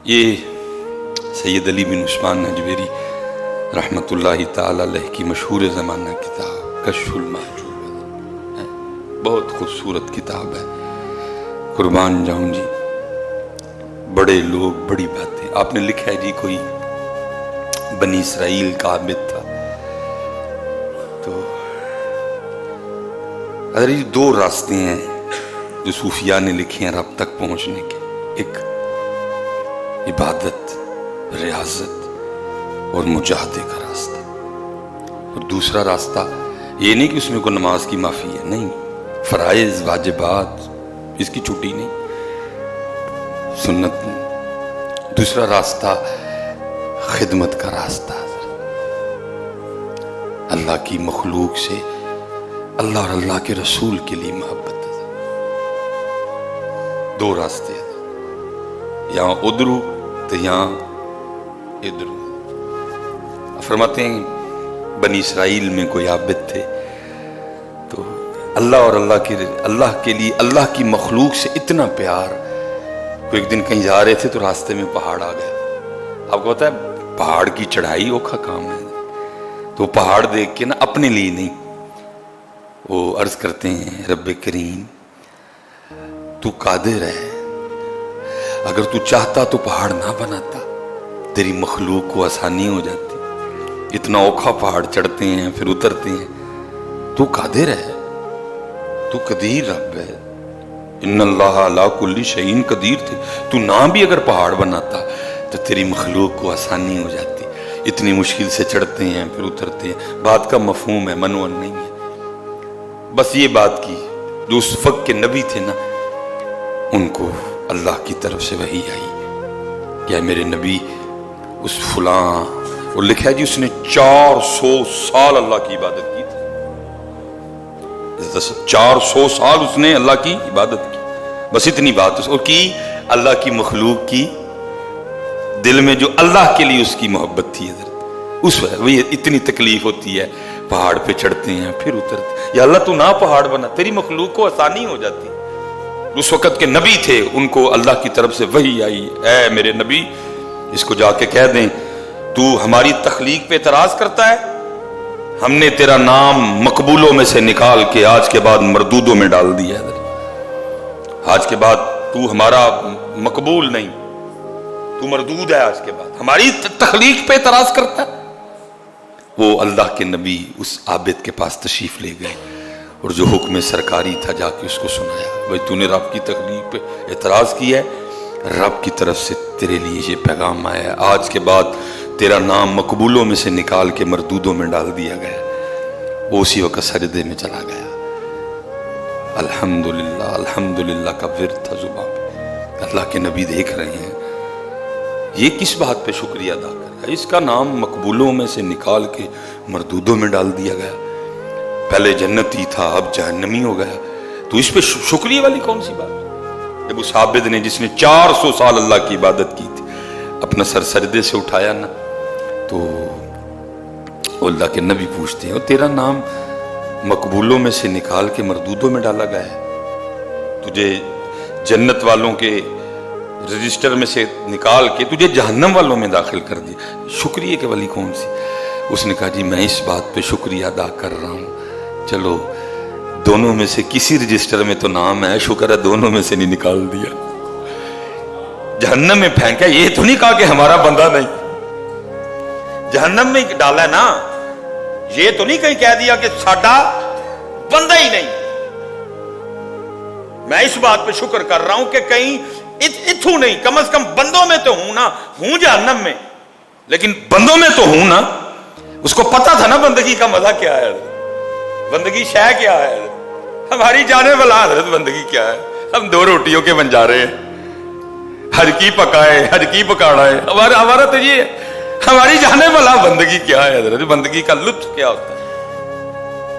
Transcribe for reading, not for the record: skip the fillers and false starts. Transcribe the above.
یہ سید علی بن عثمان نجویری رحمتُ اللہ تعالی علیہ کی مشہور زمانہ کتاب کشف المحجوب ہے، بہت خوبصورت کتاب ہے، قربان جاؤں جی۔ بڑے لوگ بڑی باتیں، آپ نے لکھا ہے جی کوئی بنی اسرائیل کا عابد تھا، تو اگر یہ دو راستے ہیں جو صوفیاء نے لکھے ہیں رب تک پہنچنے کے، ایک عبادت، ریاضت اور مجاہدے کا راستہ، اور دوسرا راستہ یہ نہیں کہ اس میں کوئی نماز کی معافی ہے، نہیں، فرائض واجبات اس کی چھٹی نہیں، سنت نہیں۔ دوسرا راستہ خدمت کا راستہ، اللہ کی مخلوق سے اللہ اور اللہ کے رسول کے لیے محبت ہے۔ دو راستے ہیں، یہاں ادھرو تو یہاں ادھرو۔ فرماتے ہیں بنی اسرائیل میں کوئی عابد تھے، تو اللہ اور اللہ کے لیے اللہ کی مخلوق سے اتنا پیار، وہ ایک دن کہیں جا رہے تھے تو راستے میں پہاڑ آ گیا۔ آپ کو پتا ہے پہاڑ کی چڑھائی اوکھا کام ہے، تو پہاڑ دیکھ کے نا اپنے لیے نہیں، وہ عرض کرتے ہیں رب کریم تو قادر ہے، اگر تو چاہتا تو پہاڑ نہ بناتا، تیری مخلوق کو آسانی ہو جاتی، اتنا اوکھا پہاڑ چڑھتے ہیں پھر اترتے ہیں، تو قادر ہے، تو قدیر رب ہے، ان اللہ علی کل شیء قدیر تھے، تو نہ بھی اگر پہاڑ بناتا تو تیری مخلوق کو آسانی ہو جاتی، اتنی مشکل سے چڑھتے ہیں پھر اترتے ہیں۔ بات کا مفہوم ہے، منون نہیں ہے، بس یہ بات کی جو اس وقت کے نبی تھے نا، ان کو اللہ کی طرف سے وحی آئی کہ میرے نبی اس فلاں، اور لکھا ہے جی اس نے 400 سال اللہ کی عبادت کی تھی، 400 سال اس نے اللہ کی عبادت کی، بس اتنی بات اور کی، اللہ کی مخلوق کی دل میں جو اللہ کے لیے اس کی محبت تھی، اس وہی اتنی تکلیف ہوتی ہے، پہاڑ پہ چڑھتے ہیں پھر اترتے ہیں، یا اللہ تو نہ پہاڑ بنا، تیری مخلوق کو آسانی ہو جاتی۔ اس وقت کے نبی تھے، ان کو اللہ کی طرف سے وحی آئی، اے میرے نبی اس کو جا کے کہہ دیں تو ہماری تخلیق پہ اعتراض کرتا ہے، ہم نے تیرا نام مقبولوں میں سے نکال کے آج کے بعد مردودوں میں ڈال دیا ہے، آج کے بعد تو ہمارا مقبول نہیں، تو مردود ہے، آج کے بعد ہماری تخلیق پہ اعتراض کرتا ہے۔ وہ اللہ کے نبی اس عابد کے پاس تشریف لے گئے اور جو حکم سرکاری تھا جا کے اس کو سنایا، بھائی تو نے رب کی تخلیق پہ اعتراض کیا ہے، رب کی طرف سے تیرے لیے یہ پیغام آیا ہے، آج کے بعد تیرا نام مقبولوں میں سے نکال کے مردودوں میں ڈال دیا گیا۔ وہ اسی وقت سجدے میں چلا گیا۔ الحمدللہ الحمدللہ کا ورد تھا زبان پہ، اللہ کے نبی دیکھ رہے ہیں یہ کس بات پہ شکریہ ادا کر رہا ہے، اس کا نام مقبولوں میں سے نکال کے مردودوں میں ڈال دیا گیا، پہلے جنتی تھا اب جہنمی ہو گیا، تو اس پہ شکریہ والی کون سی بات؟ جب اس عابد نے جس نے 400 سال اللہ کی عبادت کی تھی اپنا سر سجدے سے اٹھایا نا، تو اللہ کے نبی پوچھتے ہیں تیرا نام مقبولوں میں سے نکال کے مردودوں میں ڈالا گیا ہے، تجھے جنت والوں کے رجسٹر میں سے نکال کے تجھے جہنم والوں میں داخل کر دیا، شکریہ کے والی کون سی؟ اس نے کہا جی میں اس بات پہ شکریہ ادا کر رہا ہوں، چلو دونوں میں سے کسی رجسٹر میں تو نام ہے، شکر ہے دونوں میں سے نہیں نکال دیا، جہنم میں پھینکا، یہ تو نہیں کہا کہ ہمارا بندہ نہیں، جہنم میں ڈالا ہے نا، یہ تو نہیں کہیں کہہ دیا کہ ساڈا بندہ ہی نہیں۔ میں اس بات پہ شکر کر رہا ہوں کہ کہیں اتھو نہیں، کم از کم بندوں میں تو ہوں نا، ہوں جہنم میں لیکن بندوں میں تو ہوں نا۔ اس کو پتا تھا نا بندگی کا مزہ کیا ہے، بندگی شے کیا ہے، ہماری جانے والا حضرت بندگی کیا ہے، ہم 2 روٹیوں کے بنجارے ہیں، حج کی پکائے حج کی پکاڑا ہے، ہمارا تو یہ ہے، ہماری جانے والا بندگی کیا ہے حضرت، بندگی کا لطف کیا ہوتا ہے۔